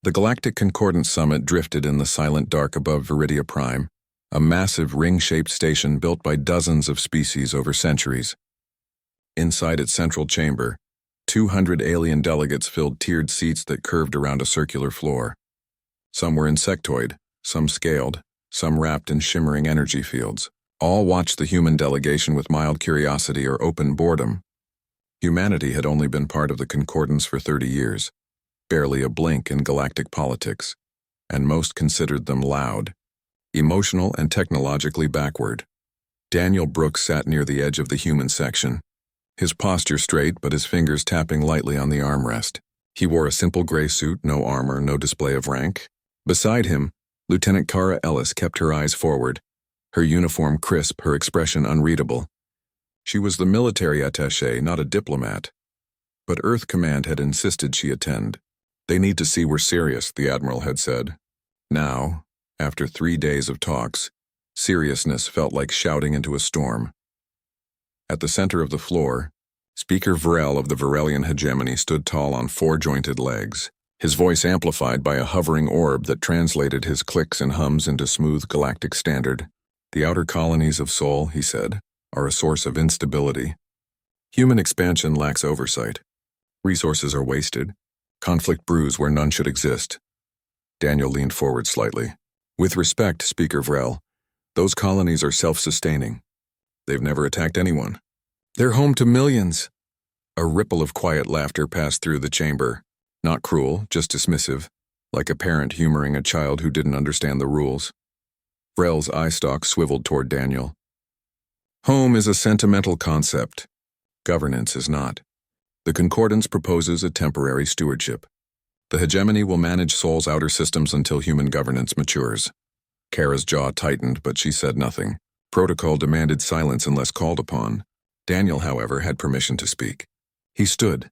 The Galactic Concordance Summit drifted in the silent dark above Viridia Prime, a massive ring-shaped station built by dozens of species over centuries. Inside its central chamber, 200 alien delegates filled tiered seats that curved around a circular floor. Some were insectoid, some scaled, some wrapped in shimmering energy fields. All watched the human delegation with mild curiosity or open boredom. Humanity had only been part of the Concordance for 30 years, barely a blink in galactic politics, and most considered them loud, emotional, and technologically backward. Daniel Brooks sat near the edge of the human section, his posture straight but his fingers tapping lightly on the armrest. He wore a simple gray suit, no armor, no display of rank. Beside him, Lieutenant Kara Ellis kept her eyes forward, her uniform crisp, her expression unreadable. She was the military attaché, not a diplomat. But Earth Command had insisted she attend. "They need to see we're serious," the Admiral had said. Now, after 3 days of talks, seriousness felt like shouting into a storm. At the center of the floor, Speaker Varel of the Varelian hegemony stood tall on 4-jointed legs, his voice amplified by a hovering orb that translated his clicks and hums into smooth galactic standard. "The outer colonies of Sol," he said, "are a source of instability. Human expansion lacks oversight. Resources are wasted. Conflict brews where none should exist." Daniel leaned forward slightly. "With respect, Speaker Varel, those colonies are self-sustaining. They've never attacked anyone. They're home to millions." A ripple of quiet laughter passed through the chamber, not cruel, just dismissive, like a parent humoring a child who didn't understand the rules. Varel's eye stalk swiveled toward Daniel. "Home is a sentimental concept. Governance is not. The Concordance proposes a temporary stewardship. The hegemony will manage Sol's outer systems until human governance matures." Kara's jaw tightened, but she said nothing. Protocol demanded silence unless called upon. Daniel, however, had permission to speak. He stood.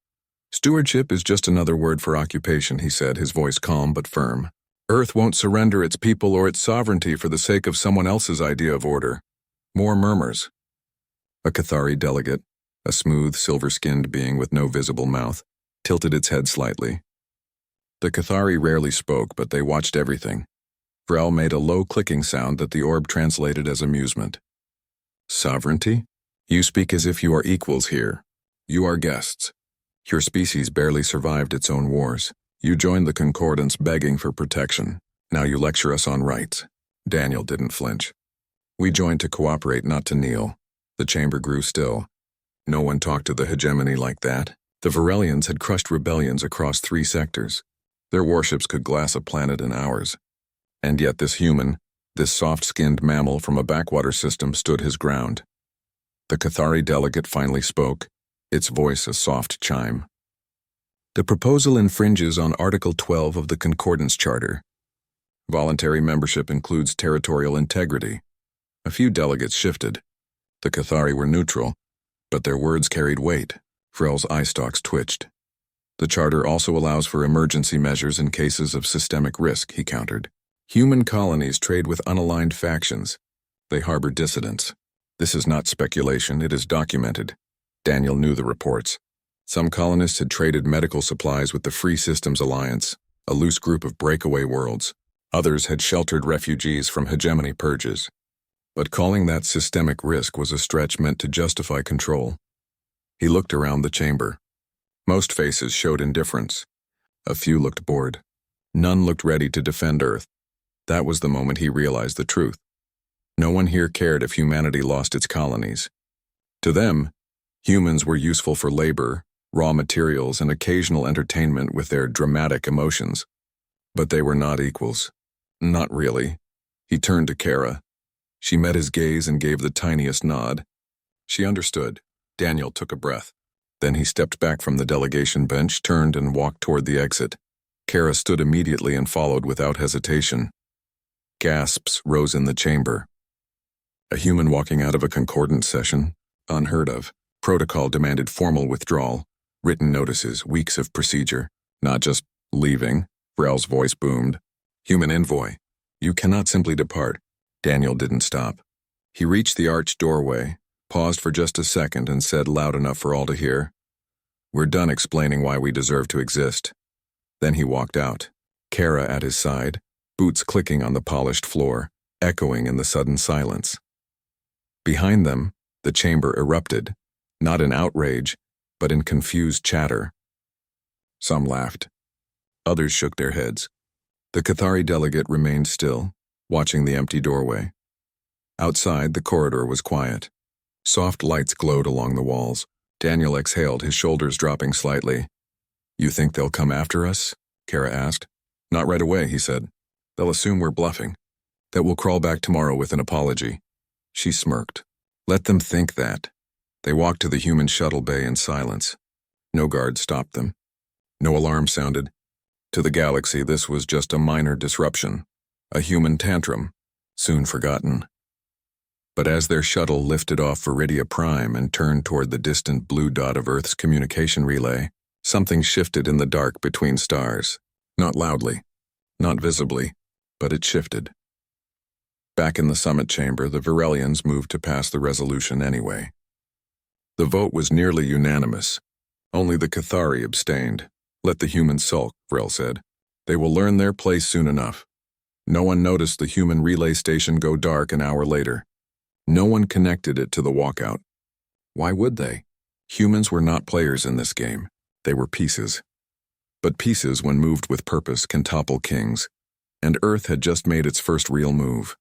"Stewardship is just another word for occupation," he said, his voice calm but firm. "Earth won't surrender its people or its sovereignty for the sake of someone else's idea of order." More murmurs. A Cathari delegate, a smooth, silver-skinned being with no visible mouth, tilted its head slightly. The Cathari rarely spoke, but they watched everything. Varel made a low clicking sound that the orb translated as amusement. "Sovereignty? You speak as if you are equals here. You are guests. Your species barely survived its own wars. You joined the Concordance begging for protection. Now you lecture us on rights." Daniel didn't flinch. "We joined to cooperate, not to kneel." The chamber grew still. No one talked to the hegemony like that. The Varelians had crushed rebellions across 3 sectors. Their warships could glass a planet in hours. And yet this human, this soft-skinned mammal from a backwater system stood his ground. The Cathari delegate finally spoke, its voice a soft chime. "The proposal infringes on Article 12 of the Concordance Charter. Voluntary membership includes territorial integrity." A few delegates shifted. The Cathari were neutral, but their words carried weight. Varel's eye stalks twitched. "The Charter also allows for emergency measures in cases of systemic risk," he countered. "Human colonies trade with unaligned factions. They harbor dissidents. This is not speculation, it is documented." Daniel knew the reports. Some colonists had traded medical supplies with the Free Systems Alliance, a loose group of breakaway worlds. Others had sheltered refugees from hegemony purges. But calling that systemic risk was a stretch meant to justify control. He looked around the chamber. Most faces showed indifference. A few looked bored. None looked ready to defend Earth. That was the moment he realized the truth. No one here cared if humanity lost its colonies. To them, humans were useful for labor, raw materials, and occasional entertainment with their dramatic emotions. But they were not equals. Not really. He turned to Kara. She met his gaze and gave the tiniest nod. She understood. Daniel took a breath. Then he stepped back from the delegation bench, turned, and walked toward the exit. Kara stood immediately and followed without hesitation. Gasps rose in the chamber. A human walking out of a concordance session? Unheard of. Protocol demanded formal withdrawal, written notices, weeks of procedure. Not just leaving. Varel's voice boomed. Human envoy. You cannot simply depart. Daniel didn't stop. He reached the arched doorway, paused for just a second, and said loud enough for all to hear, "We're done explaining why we deserve to exist." Then he walked out. Kara at his side, boots clicking on the polished floor, echoing in the sudden silence. Behind them, the chamber erupted, not in outrage, but in confused chatter. Some laughed. Others shook their heads. The Cathari delegate remained still, watching the empty doorway. Outside, the corridor was quiet. Soft lights glowed along the walls. Daniel exhaled, his shoulders dropping slightly. "You think they'll come after us?" Kara asked. "Not right away," he said. "They'll assume we're bluffing. That we'll crawl back tomorrow with an apology." She smirked. "Let them think that." They walked to the human shuttle bay in silence. No guard stopped them. No alarm sounded. To the galaxy, this was just a minor disruption, a human tantrum, soon forgotten. But as their shuttle lifted off Viridia Prime and turned toward the distant blue dot of Earth's communication relay, something shifted in the dark between stars. Not loudly, not visibly, but it shifted. Back in the summit chamber, the Virelians moved to pass the resolution anyway. The vote was nearly unanimous. Only the Cathari abstained. "Let the humans sulk," Vrel said. "They will learn their place soon enough." No one noticed the human relay station go dark an hour later. No one connected it to the walkout. Why would they? Humans were not players in this game. They were pieces. But pieces, when moved with purpose, can topple kings. And Earth had just made its first real move.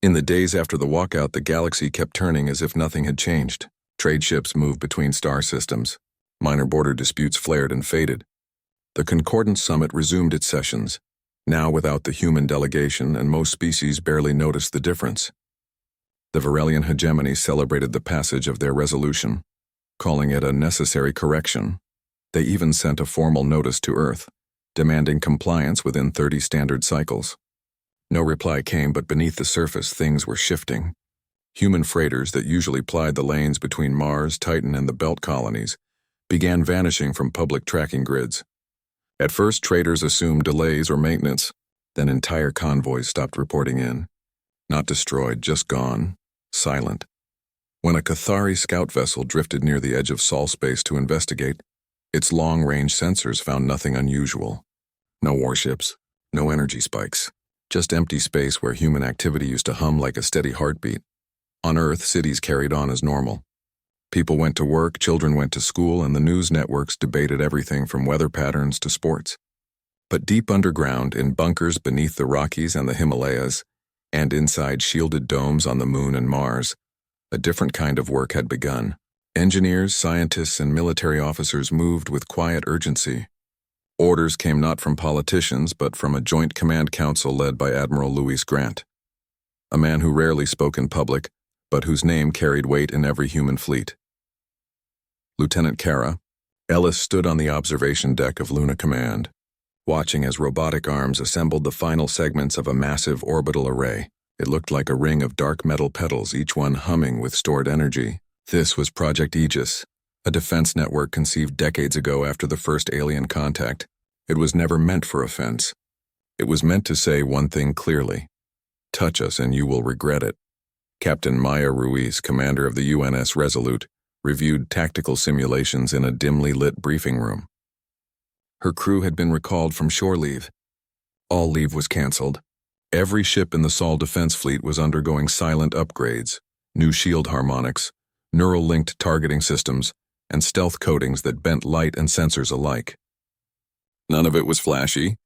In the days after the walkout, the galaxy kept turning as if nothing had changed. Trade ships moved between star systems. Minor border disputes flared and faded. The Concordance Summit resumed its sessions, now without the human delegation, and most species barely noticed the difference. The Virelian hegemony celebrated the passage of their resolution, calling it a necessary correction. They even sent a formal notice to Earth, demanding compliance within 30 standard cycles. No reply came, but beneath the surface things were shifting. Human freighters that usually plied the lanes between Mars, Titan, and the Belt colonies began vanishing from public tracking grids. At first, traders assumed delays or maintenance, then entire convoys stopped reporting in. Not destroyed, just gone, silent. When a Cathari scout vessel drifted near the edge of Sol space to investigate, its long-range sensors found nothing unusual. No warships, no energy spikes, just empty space where human activity used to hum like a steady heartbeat. On Earth, cities carried on as normal. People went to work, children went to school, and the news networks debated everything from weather patterns to sports. But deep underground, in bunkers beneath the Rockies and the Himalayas, and inside shielded domes on the Moon and Mars, a different kind of work had begun. Engineers, scientists, and military officers moved with quiet urgency. Orders came not from politicians, but from a joint command council led by Admiral Louis Grant, a man who rarely spoke in public, but whose name carried weight in every human fleet. Lieutenant Kara, Ellis stood on the observation deck of Luna Command, watching as robotic arms assembled the final segments of a massive orbital array. It looked like a ring of dark metal petals, each one humming with stored energy. This was Project Aegis, a defense network conceived decades ago after the first alien contact. It was never meant for offense. It was meant to say one thing clearly: touch us and you will regret it. Captain Maya Ruiz, commander of the UNS Resolute, reviewed tactical simulations in a dimly lit briefing room. Her crew had been recalled from shore leave. All leave was canceled. Every ship in the Sol defense fleet was undergoing silent upgrades, new shield harmonics, neural-linked targeting systems, and stealth coatings that bent light and sensors alike. None of it was flashy.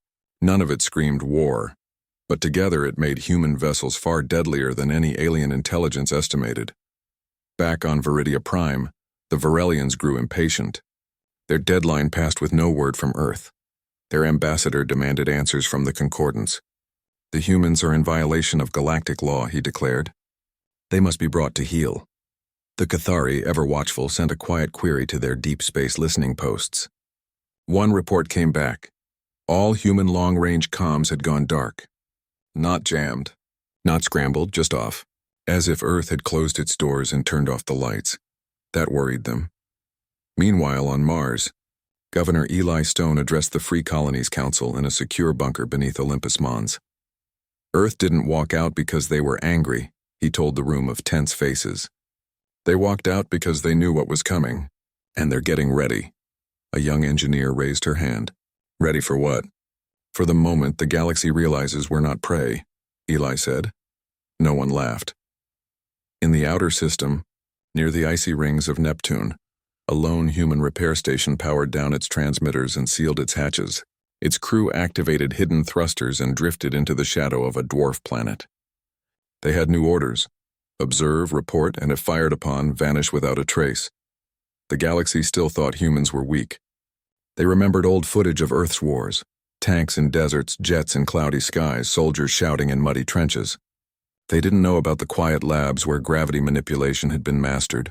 None of it screamed war. But together it made human vessels far deadlier than any alien intelligence estimated. Back on Viridia Prime, the Virelians grew impatient. Their deadline passed with no word from Earth. Their ambassador demanded answers from the Concordance. "The humans are in violation of galactic law," he declared. "They must be brought to heel." The Cathari, ever watchful, sent a quiet query to their deep space listening posts. One report came back. All human long-range comms had gone dark. Not jammed, not scrambled, just off, as if Earth had closed its doors and turned off the lights. That worried them. Meanwhile, on Mars, Governor Eli Stone addressed the Free Colonies Council in a secure bunker beneath Olympus Mons. Earth didn't walk out because they were angry, he told the room of tense faces. They walked out because they knew what was coming, and they're getting ready. A young engineer raised her hand. "Ready for what?" For the moment, the galaxy realizes we're not prey, Eli said. No one laughed. In the outer system, near the icy rings of Neptune, a lone human repair station powered down its transmitters and sealed its hatches. Its crew activated hidden thrusters and drifted into the shadow of a dwarf planet. They had new orders: observe, report, and if fired upon, vanish without a trace. The galaxy still thought humans were weak. They remembered old footage of Earth's wars: tanks in deserts, jets in cloudy skies, soldiers shouting in muddy trenches. They didn't know about the quiet labs where gravity manipulation had been mastered,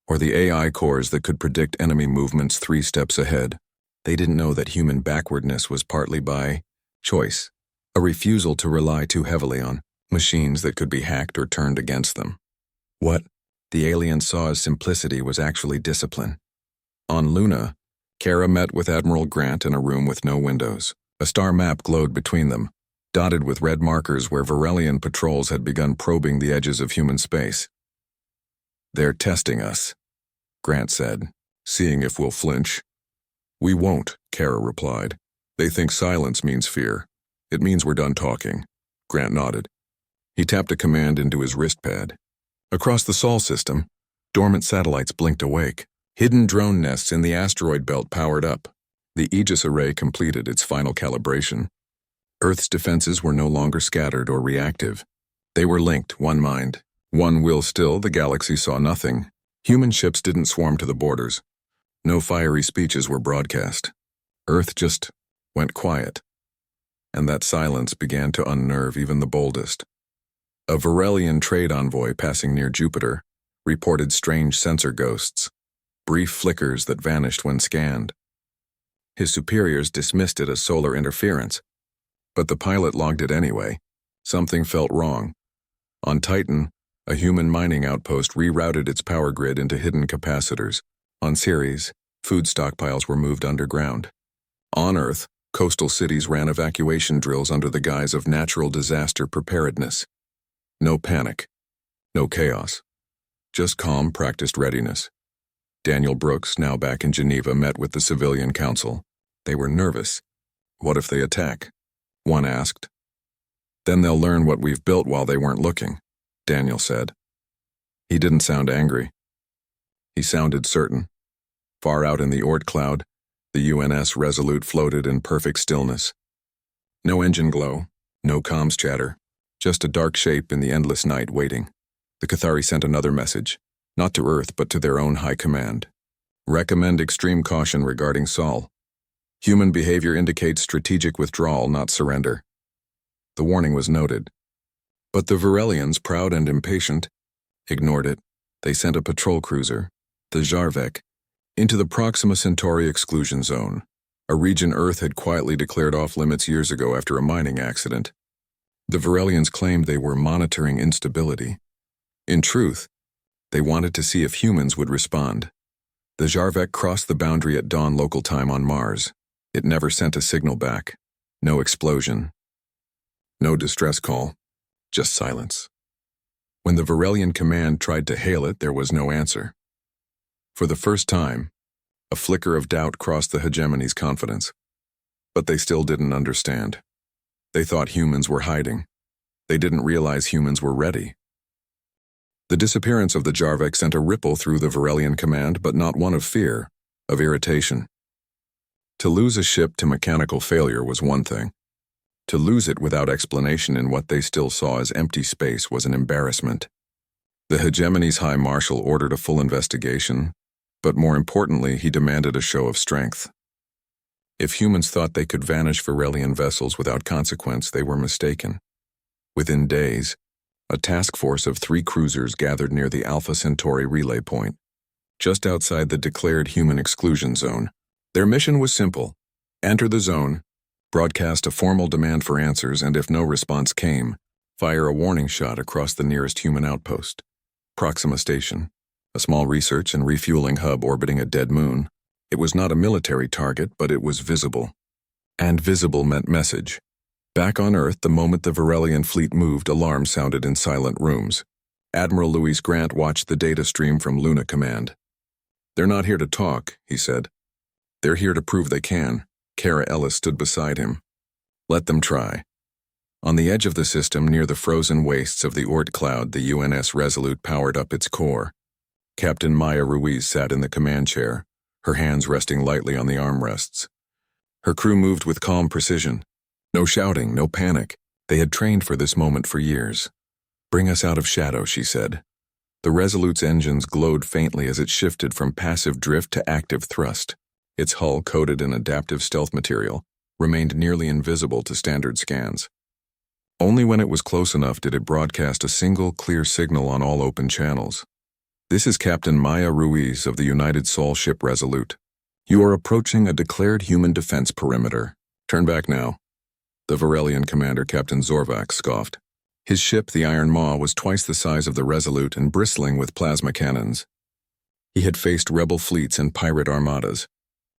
or the AI cores that could predict enemy movements 3 steps ahead. They didn't know that human backwardness was partly by choice, a refusal to rely too heavily on machines that could be hacked or turned against them. What the aliens saw as simplicity was actually discipline. On Luna, Kara met with Admiral Grant in a room with no windows. A star map glowed between them, dotted with red markers where Varelian patrols had begun probing the edges of human space. "They're testing us," Grant said, "seeing if we'll flinch." "We won't," Kara replied. "They think silence means fear. It means we're done talking." Grant nodded. He tapped a command into his wrist pad. Across the Sol system, dormant satellites blinked awake. Hidden drone nests in the asteroid belt powered up. The Aegis array completed its final calibration. Earth's defenses were no longer scattered or reactive. They were linked, one mind, one will. Still, the galaxy saw nothing. Human ships didn't swarm to the borders. No fiery speeches were broadcast. Earth just went quiet. And that silence began to unnerve even the boldest. A Varelian trade envoy passing near Jupiter reported strange sensor ghosts, brief flickers that vanished when scanned. His superiors dismissed it as solar interference, but the pilot logged it anyway. Something felt wrong. On Titan, a human mining outpost rerouted its power grid into hidden capacitors. On Ceres, food stockpiles were moved underground. On Earth, coastal cities ran evacuation drills under the guise of natural disaster preparedness. No panic, no chaos, just calm, practiced readiness. Daniel Brooks, now back in Geneva, met with the civilian council. They were nervous. "What if they attack?" one asked. "Then they'll learn what we've built while they weren't looking," Daniel said. He didn't sound angry. He sounded certain. Far out in the Oort cloud, the UNS Resolute floated in perfect stillness. No engine glow, no comms chatter, just a dark shape in the endless night waiting. The Cathari sent another message, not to Earth but to their own high command. "Recommend extreme caution regarding Sol. Human behavior indicates strategic withdrawal, not surrender." The warning was noted. But the Varelians, proud and impatient, ignored it. They sent a patrol cruiser, the Jarvek, into the Proxima Centauri exclusion zone, a region Earth had quietly declared off limits years ago after a mining accident. The Varelians claimed they were monitoring instability. In truth, they wanted to see if humans would respond. The Jarvek crossed the boundary at dawn local time on Mars. It never sent a signal back. No explosion. No distress call. Just silence. When the Varelian command tried to hail it, there was no answer. For the first time, a flicker of doubt crossed the hegemony's confidence. But they still didn't understand. They thought humans were hiding. They didn't realize humans were ready. The disappearance of the Jarvek sent a ripple through the Varelian command, but not one of fear, of irritation. To lose a ship to mechanical failure was one thing. To lose it without explanation in what they still saw as empty space was an embarrassment. The hegemony's High Marshal ordered a full investigation, but more importantly, he demanded a show of strength. If humans thought they could vanish Varelian vessels without consequence, they were mistaken. Within days, a task force of 3 cruisers gathered near the Alpha Centauri relay point, just outside the declared human exclusion zone. Their mission was simple: enter the zone, broadcast a formal demand for answers, and if no response came, fire a warning shot across the nearest human outpost. Proxima Station, a small research and refueling hub orbiting a dead moon. It was not a military target, but it was visible. And visible meant message. Back on Earth, the moment the Varelian fleet moved, alarms sounded in silent rooms. Admiral Louis Grant watched the data stream from Luna Command. "They're not here to talk," he said. "They're here to prove they can." Kara Ellis stood beside him. Let them try. On the edge of the system, near the frozen wastes of the Oort cloud, the UNS Resolute powered up its core. Captain Maya Ruiz sat in the command chair, her hands resting lightly on the armrests. Her crew moved with calm precision. No shouting, no panic. They had trained for this moment for years. "Bring us out of shadow," she said. The Resolute's engines glowed faintly as it shifted from passive drift to active thrust. Its hull, coated in adaptive stealth material, remained nearly invisible to standard scans. Only when it was close enough did it broadcast a single, clear signal on all open channels. "This is Captain Maya Ruiz of the United Sol ship Resolute. You are approaching a declared human defense perimeter. Turn back now." The Varelian commander, Captain Zorvac, scoffed. His ship, the Iron Maw, was twice the size of the Resolute and bristling with plasma cannons. He had faced rebel fleets and pirate armadas.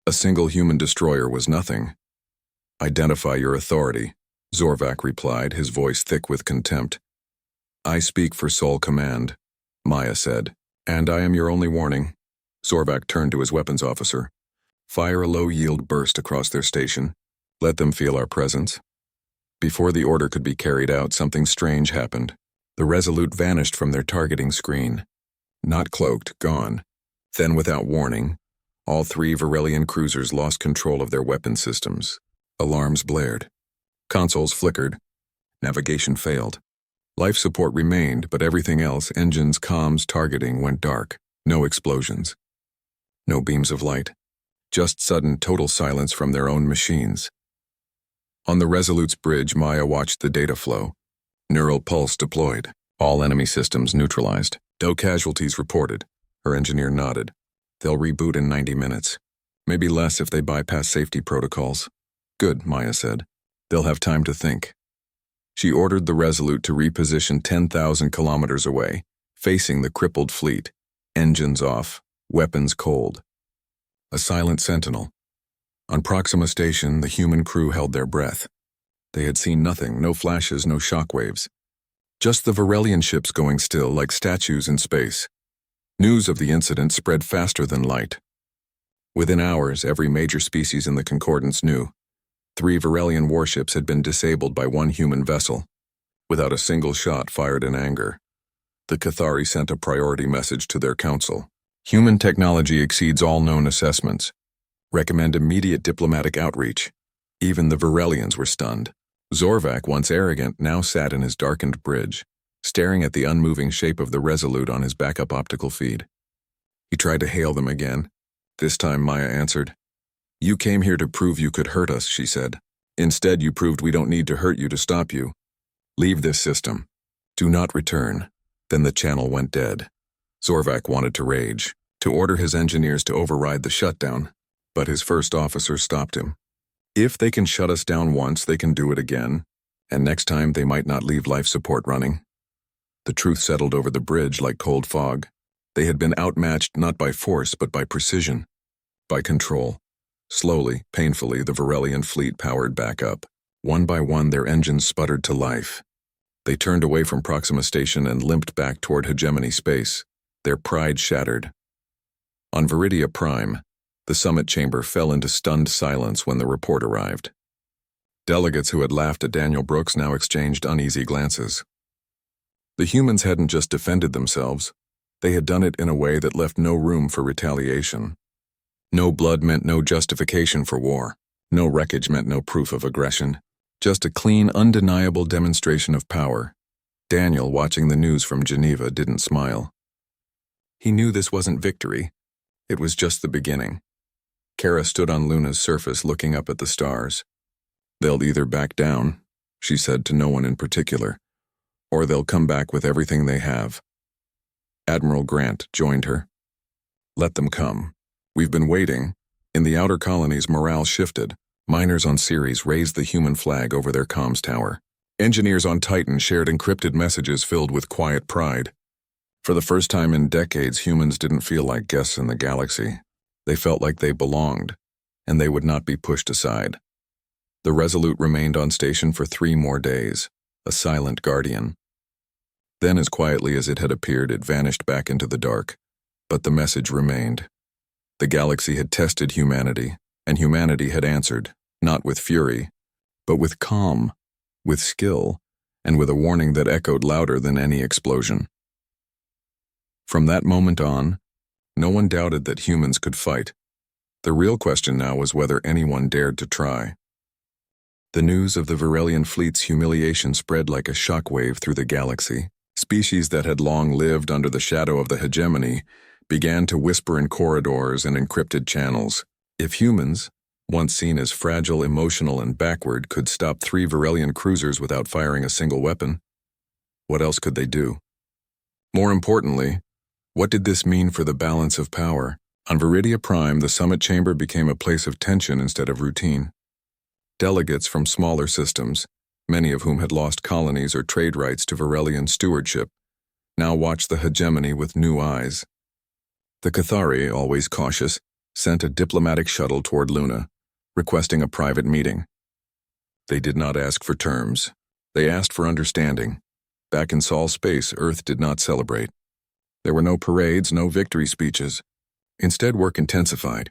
A single human destroyer was nothing. "Identify your authority," Zorvac replied, his voice thick with contempt. "I speak for Sol Command," Maya said. "And I am your only warning." Zorvac turned to his weapons officer. "Fire a low-yield burst across their station. Let them feel our presence." Before the order could be carried out, something strange happened. The Resolute vanished from their targeting screen. Not cloaked, gone. Then, without warning, all three Varelian cruisers lost control of their weapon systems. Alarms blared. Consoles flickered. Navigation failed. Life support remained, but everything else, engines, comms, targeting, went dark. No explosions. No beams of light. Just sudden, total silence from their own machines. On the Resolute's bridge, Maya watched the data flow. Neural pulse deployed. All enemy systems neutralized. No casualties reported. Her engineer nodded. "They'll reboot in 90 minutes. Maybe less if they bypass safety protocols." "Good," Maya said. "They'll have time to think." She ordered the Resolute to reposition 10,000 kilometers away, facing the crippled fleet. Engines off, weapons cold. A silent sentinel. On Proxima Station, the human crew held their breath. They had seen nothing, no flashes, no shockwaves. Just the Varelian ships going still like statues in space. News of the incident spread faster than light. Within hours, every major species in the Concordance knew. 3 Varelian warships had been disabled by 1 human vessel, without a single shot fired in anger. The Cathari sent a priority message to their council. "Human technology exceeds all known assessments. Recommend immediate diplomatic outreach." Even the Varelians were stunned. Zorvac, once arrogant, now sat in his darkened bridge, staring at the unmoving shape of the Resolute on his backup optical feed. He tried to hail them again. This time Maya answered. "You came here to prove you could hurt us," she said. "Instead, you proved we don't need to hurt you to stop you. Leave this system. Do not return." Then the channel went dead. Zorvac wanted to rage, to order his engineers to override the shutdown, but his first officer stopped him. "If they can shut us down once, they can do it again, and next time they might not leave life support running." The truth settled over the bridge like cold fog. They had been outmatched not by force but by precision, by control. Slowly, painfully, the Varelian fleet powered back up. One by one, their engines sputtered to life. They turned away from Proxima Station and limped back toward hegemony space, their pride shattered. On Viridia Prime, the summit chamber fell into stunned silence when the report arrived. Delegates who had laughed at Daniel Brooks now exchanged uneasy glances. The humans hadn't just defended themselves, they had done it in a way that left no room for retaliation. No blood meant no justification for war. No wreckage meant no proof of aggression. Just a clean, undeniable demonstration of power. Daniel, watching the news from Geneva, didn't smile. He knew this wasn't victory. It was just the beginning. Kara stood on Luna's surface looking up at the stars. "They'll either back down," she said to no one in particular, "or they'll come back with everything they have." Admiral Grant joined her. "Let them come. We've been waiting." In the outer colonies, morale shifted. Miners on Ceres raised the human flag over their comms tower. Engineers on Titan shared encrypted messages filled with quiet pride. For the first time in decades, humans didn't feel like guests in the galaxy. They felt like they belonged, and they would not be pushed aside. The Resolute remained on station for 3 more days, a silent guardian. Then, as quietly as it had appeared, it vanished back into the dark. But the message remained. The galaxy had tested humanity, and humanity had answered, not with fury, but with calm, with skill, and with a warning that echoed louder than any explosion. From that moment on, no one doubted that humans could fight. The real question now was whether anyone dared to try. The news of the Varelian fleet's humiliation spread like a shockwave through the galaxy. Species that had long lived under the shadow of the hegemony began to whisper in corridors and encrypted channels. If humans, once seen as fragile, emotional, and backward, could stop 3 Varelian cruisers without firing a single weapon, what else could they do? More importantly, what did this mean for the balance of power? On Viridia Prime, the summit chamber became a place of tension instead of routine. Delegates from smaller systems, many of whom had lost colonies or trade rights to Varelian stewardship, now watched the hegemony with new eyes. The Cathari, always cautious, sent a diplomatic shuttle toward Luna, requesting a private meeting. They did not ask for terms. They asked for understanding. Back in Sol space, Earth did not celebrate. There were no parades, no victory speeches. Instead, work intensified.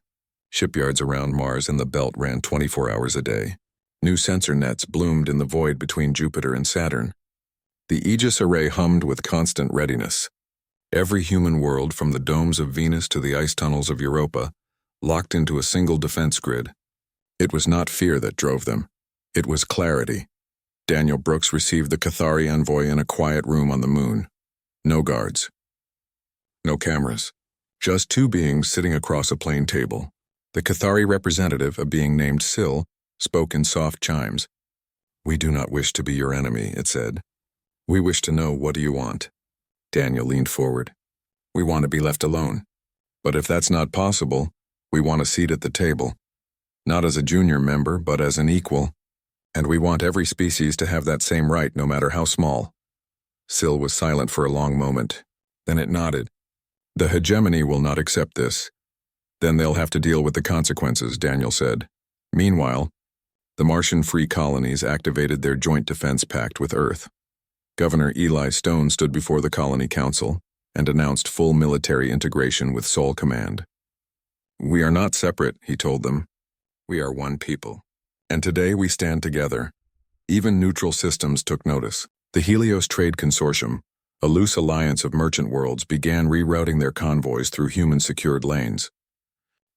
Shipyards around Mars and the Belt ran 24 hours a day. New sensor nets bloomed in the void between Jupiter and Saturn. The Aegis array hummed with constant readiness. Every human world, from the domes of Venus to the ice tunnels of Europa, locked into a single defense grid. It was not fear that drove them. It was clarity. Daniel Brooks received the Cathari envoy in a quiet room on the moon. No guards. No cameras. Just 2 beings sitting across a plain table. The Cathari representative, a being named Syl, spoke in soft chimes. "We do not wish to be your enemy," it said. "We wish to know, what do you want?" Daniel leaned forward. "We want to be left alone. But if that's not possible, we want a seat at the table. Not as a junior member, but as an equal. And we want every species to have that same right, no matter how small." Syl was silent for a long moment. Then it nodded. "The hegemony will not accept this. Then they'll have to deal with the consequences," Daniel said. Meanwhile, the Martian free colonies activated their joint defense pact with Earth. Governor Eli Stone stood before the Colony Council and announced full military integration with Sol Command. "We are not separate," he told them. "We are one people. And today we stand together." Even neutral systems took notice. The Helios Trade Consortium, a loose alliance of merchant worlds, began rerouting their convoys through human-secured lanes.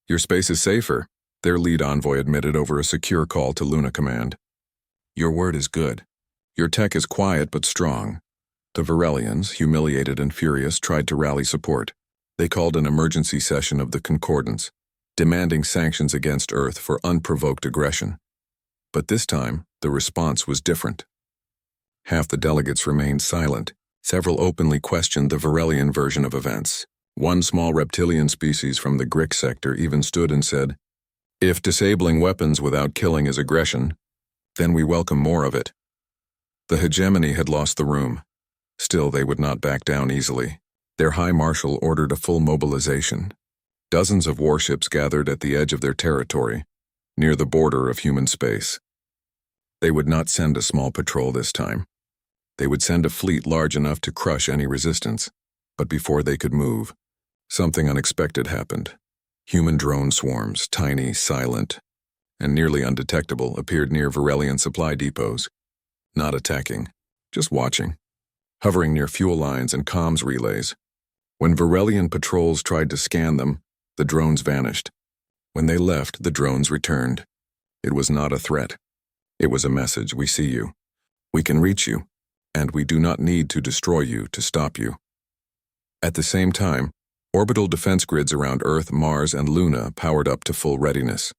"Your space is safer," their lead envoy admitted over a secure call to Luna Command. "Your word is good. Your tech is quiet but strong." The Varelians, humiliated and furious, tried to rally support. They called an emergency session of the Concordance, demanding sanctions against Earth for unprovoked aggression. But this time, the response was different. Half the delegates remained silent. Several openly questioned the Varelian version of events. One small reptilian species from the Grick sector even stood and said, "If disabling weapons without killing is aggression, then we welcome more of it." The hegemony had lost the room. Still, they would not back down easily. Their High Marshal ordered a full mobilization. Dozens of warships gathered at the edge of their territory, near the border of human space. They would not send a small patrol this time. They would send a fleet large enough to crush any resistance. But before they could move, something unexpected happened. Human drone swarms, tiny, silent, and nearly undetectable, appeared near Varelian supply depots. Not attacking, just watching. Hovering near fuel lines and comms relays. When Varelian patrols tried to scan them, the drones vanished. When they left, the drones returned. It was not a threat. It was a message: "We see you. We can reach you. And we do not need to destroy you to stop you." At the same time, orbital defense grids around Earth, Mars, and Luna powered up to full readiness.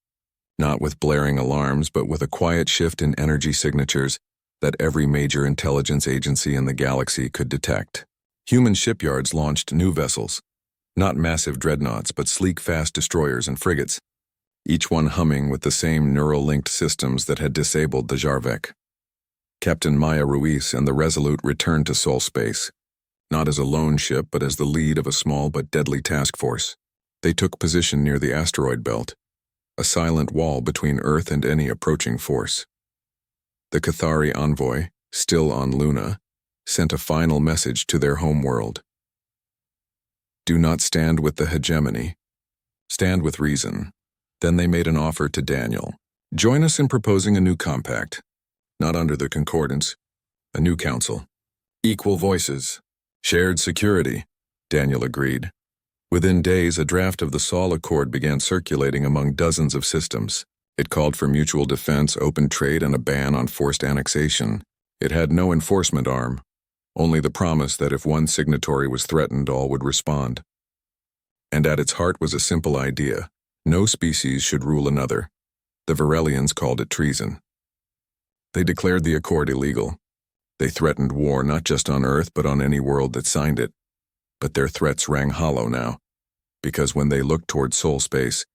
Not with blaring alarms, but with a quiet shift in energy signatures that every major intelligence agency in the galaxy could detect. Human shipyards launched new vessels. Not massive dreadnoughts, but sleek, fast destroyers and frigates. Each one humming with the same neural-linked systems that had disabled the Jarvek. Captain Maya Ruiz and the Resolute returned to Sol space, not as a lone ship but as the lead of a small but deadly task force. They took position near the asteroid belt, a silent wall between Earth and any approaching force. The Cathari envoy, still on Luna, sent a final message to their home world. "Do not stand with the hegemony. Stand with reason." Then they made an offer to Daniel. "Join us in proposing a new compact. not under the concordance. A new council. Equal voices. Shared security, Daniel agreed. Within days, a draft of the Sol Accord began circulating among dozens of systems. It called for mutual defense, open trade, and a ban on forced annexation. It had no enforcement arm, only the promise that if one signatory was threatened, all would respond. And at its heart was a simple idea. No species should rule another. The Varelians called it treason. They declared the accord illegal. They threatened war not just on Earth but on any world that signed it. But their threats rang hollow now, because when they looked toward soul space,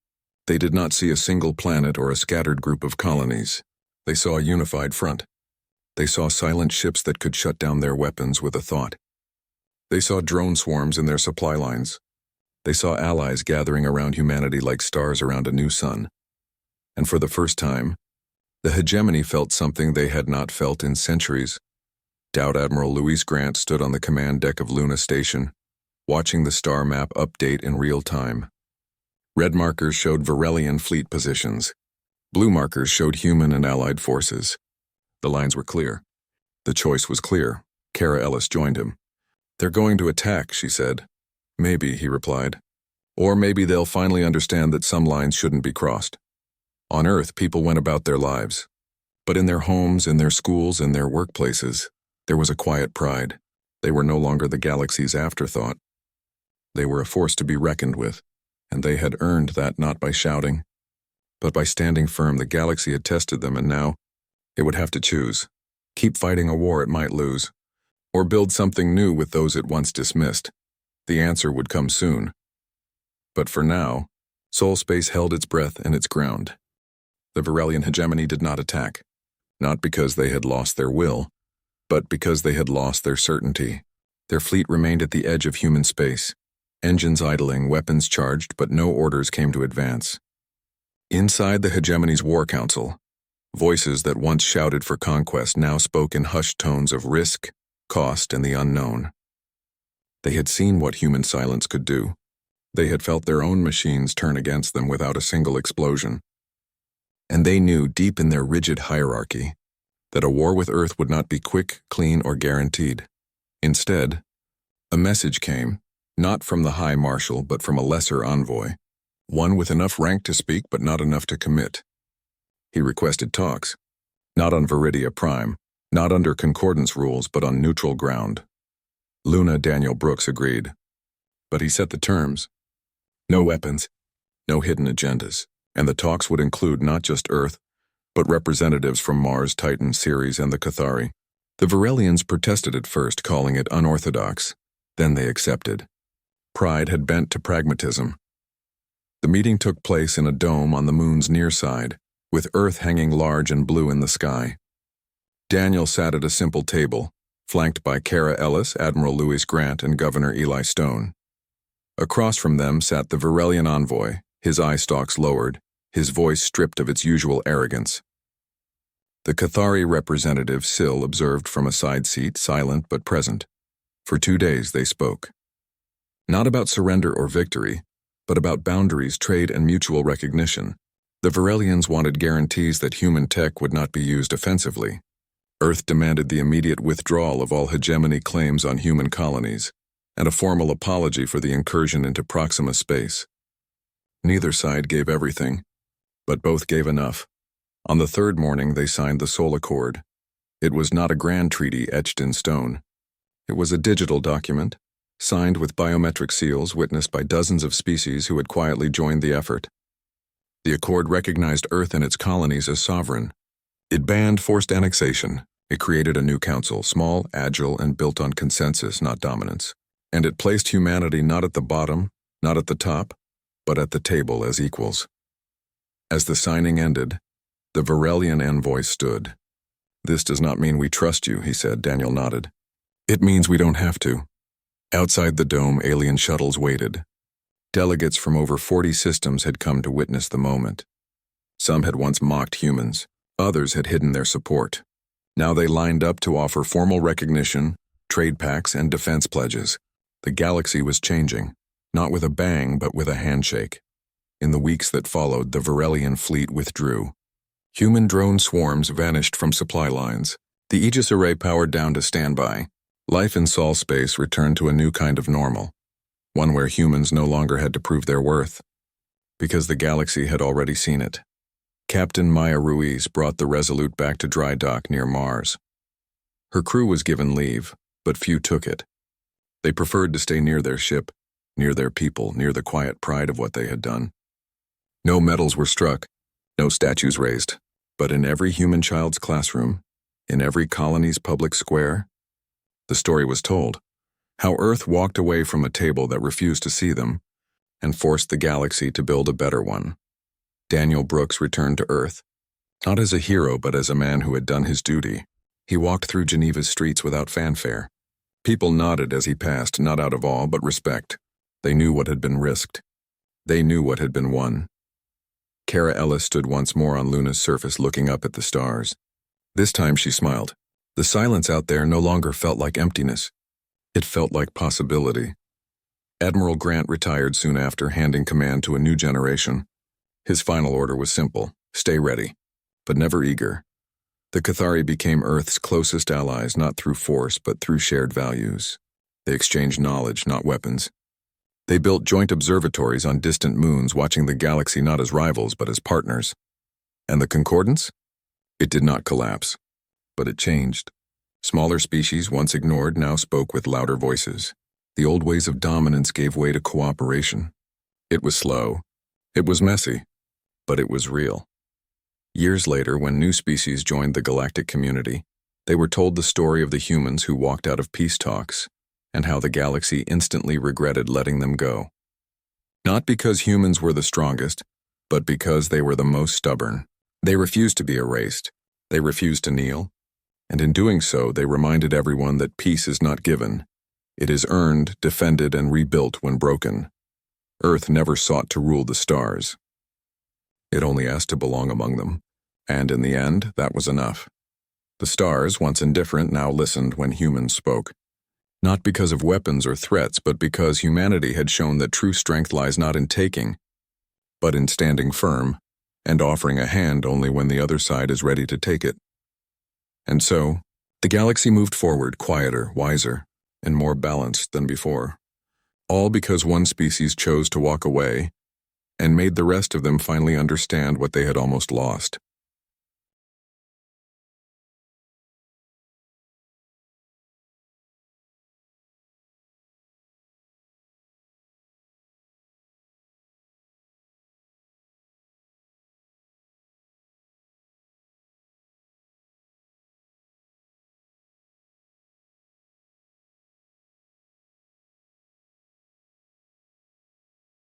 they did not see a single planet or a scattered group of colonies. They saw a unified front. They saw silent ships that could shut down their weapons with a thought. They saw drone swarms in their supply lines. They saw allies gathering around humanity like stars around a new sun. And for the first time, the hegemony felt something they had not felt in centuries. Stout Admiral Louis Grant stood on the command deck of Luna Station, watching the star map update in real time. Red markers showed Varelian fleet positions. Blue markers showed human and allied forces. The lines were clear. The choice was clear. Kara Ellis joined him. "They're going to attack," she said. "Maybe," he replied. "Or maybe they'll finally understand that some lines shouldn't be crossed." On Earth, people went about their lives. But in their homes, in their schools, in their workplaces, there was a quiet pride. They were no longer the galaxy's afterthought. They were a force to be reckoned with, and they had earned that not by shouting, but by standing firm. The galaxy had tested them, and now it would have to choose. Keep fighting a war it might lose, or build something new with those it once dismissed. The answer would come soon. But for now, Soul Space held its breath and its ground. The Varelian hegemony did not attack, not because they had lost their will, but because they had lost their certainty. Their fleet remained at the edge of human space, engines idling, weapons charged, but no orders came to advance. Inside the hegemony's war council, voices that once shouted for conquest now spoke in hushed tones of risk, cost, and the unknown. They had seen what human silence could do. They had felt their own machines turn against them without a single explosion. And they knew deep in their rigid hierarchy that a war with Earth would not be quick, clean, or guaranteed. Instead, a message came, not from the High Marshal but from a lesser envoy, one with enough rank to speak but not enough to commit. He requested talks, not on Viridia Prime, not under concordance rules, but on neutral ground. Luna Daniel Brooks agreed. But he set the terms. No weapons, no hidden agendas, and the talks would include not just Earth, but representatives from Mars, Titan, Ceres, and the Cathari. The Varelians protested at first, calling it unorthodox. Then they accepted. Pride had bent to pragmatism. The meeting took place in a dome on the moon's near side, with Earth hanging large and blue in the sky. Daniel sat at a simple table, flanked by Kara Ellis, Admiral Louis Grant, and Governor Eli Stone. Across from them sat the Varelian envoy, his eye stalks lowered, his voice stripped of its usual arrogance. The Cathari representative Syl observed from a side seat, silent but present. For 2 days they spoke. Not about surrender or victory, but about boundaries, trade, and mutual recognition. The Varelians wanted guarantees that human tech would not be used offensively. Earth demanded the immediate withdrawal of all hegemony claims on human colonies, and a formal apology for the incursion into Proxima space. Neither side gave everything, but both gave enough. On the third morning they signed the Sol Accord. It was not a grand treaty etched in stone. It was a digital document, signed with biometric seals witnessed by dozens of species who had quietly joined the effort. The accord recognized Earth and its colonies as sovereign. It banned forced annexation. It created a new council, small, agile, and built on consensus, not dominance. And it placed humanity not at the bottom, not at the top, but at the table as equals. As the signing ended, the Varelian envoy stood. "This does not mean we trust you," he said. Daniel nodded. "It means we don't have to." Outside the dome, alien shuttles waited. Delegates from over 40 systems had come to witness the moment. Some had once mocked humans. Others had hidden their support. Now they lined up to offer formal recognition, trade pacts, and defense pledges. The galaxy was changing, not with a bang, but with a handshake. In the weeks that followed, the Varelian fleet withdrew. Human drone swarms vanished from supply lines. The Aegis array powered down to standby. Life in Sol space returned to a new kind of normal, one where humans no longer had to prove their worth, because the galaxy had already seen it. Captain Maya Ruiz brought the Resolute back to dry dock near Mars. Her crew was given leave, but few took it. They preferred to stay near their ship, near their people, near the quiet pride of what they had done. No medals were struck, no statues raised, but in every human child's classroom, in every colony's public square, the story was told, how Earth walked away from a table that refused to see them and forced the galaxy to build a better one. Daniel Brooks returned to Earth, not as a hero but as a man who had done his duty. He walked through Geneva's streets without fanfare. People nodded as he passed, not out of awe but respect. They knew what had been risked. They knew what had been won. Kara Ellis stood once more on Luna's surface looking up at the stars. This time she smiled. The silence out there no longer felt like emptiness. It felt like possibility. Admiral Grant retired soon after, handing command to a new generation. His final order was simple: stay ready, but never eager. The Cathari became Earth's closest allies, not through force, but through shared values. They exchanged knowledge, not weapons. They built joint observatories on distant moons, watching the galaxy not as rivals, but as partners. And the Concordance? It did not collapse, but it changed. Smaller species, once ignored, now spoke with louder voices. The old ways of dominance gave way to cooperation. It was slow. It was messy, but it was real. Years later, when new species joined the galactic community, they were told the story of the humans who walked out of peace talks and how the galaxy instantly regretted letting them go. Not because humans were the strongest, but because they were the most stubborn. They refused to be erased. They refused to kneel. And in doing so, they reminded everyone that peace is not given. It is earned, defended, and rebuilt when broken. Earth never sought to rule the stars. It only asked to belong among them. And in the end, that was enough. The stars, once indifferent, now listened when humans spoke. Not because of weapons or threats, but because humanity had shown that true strength lies not in taking, but in standing firm and offering a hand only when the other side is ready to take it. And so, the galaxy moved forward, quieter, wiser, and more balanced than before. All because one species chose to walk away and made the rest of them finally understand what they had almost lost.